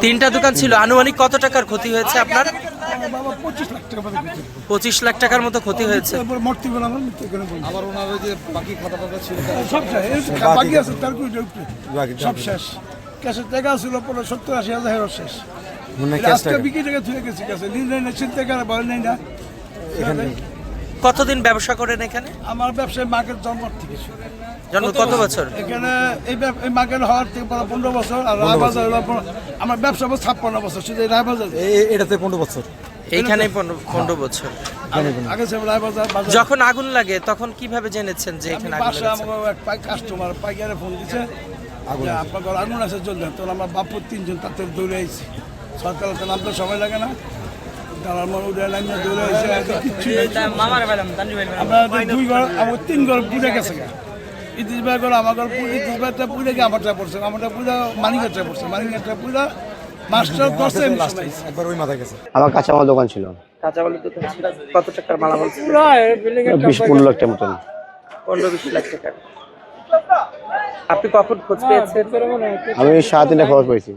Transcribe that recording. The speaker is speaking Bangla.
তিনটা দোকান ছিল। আনুমানিক কত টাকার ক্ষতি হয়েছে আপনার? 25 লাখ টাকার মতো ক্ষতি হয়েছে। আবার ওনার যে বাকি খাতা টাতা ছিল সব শেষ। ক্যাশের টাকা ছিল 70-80 হাজার শেষ। আজকে বিক্রি টাকা ধুয়ে গেছি কাছে চিন্তা করে বলেন নাই না। কতদিন ব্যবসা করেন এখানে? আমার ব্যবসায় মার্কেট জন্ম থেকে শুরু। জন্ম কত বছর? এখানে এই মার্কেট হওয়ার থেকে 15 বছর। আর রায়বাজার আমার ব্যবসা 56 বছর শুধু রায়বাজার। এটাতে 15 বছর, এইখানে 15 বছর আগে ছিল রায়বাজার। যখন আগুন লাগে তখন কিভাবে জেনেছেন যে এখানে আগুন বাসা লেগেছে? আমার এক কাস্টমার পাইকারে ফোন দিছে আপনার আগুন আছে চলবেন, তখন আমার বাপুর 3 জন তাতে দৌড়ে আইছি। সরকার নামতে সময় লাগে না, আমরা 2 ঘর আমার 3 ঘর পুড়ে গেছে। ইতিশ ভাই করে আমার ঘর ইতিশ ভাইটা পুড়ে গিয়ে আমারটা পড়ছে, আমারটা পুরা মানিকাটা পড়ছে, মানিকাটা পুরা মাস্টার 10 একবার ওই মাথায় গেছে। আমার কাঁচামাল দোকান ছিল। কাঁচামালের দোকান ছিল। কত টাকার মালামাল ছিল? 20-15 লাখ টাকার মতন। 15-20 লাখ টাকা। আপনি কখন খোঁজ পেয়েছেন? আমি 3:30 খবর পেয়েছি।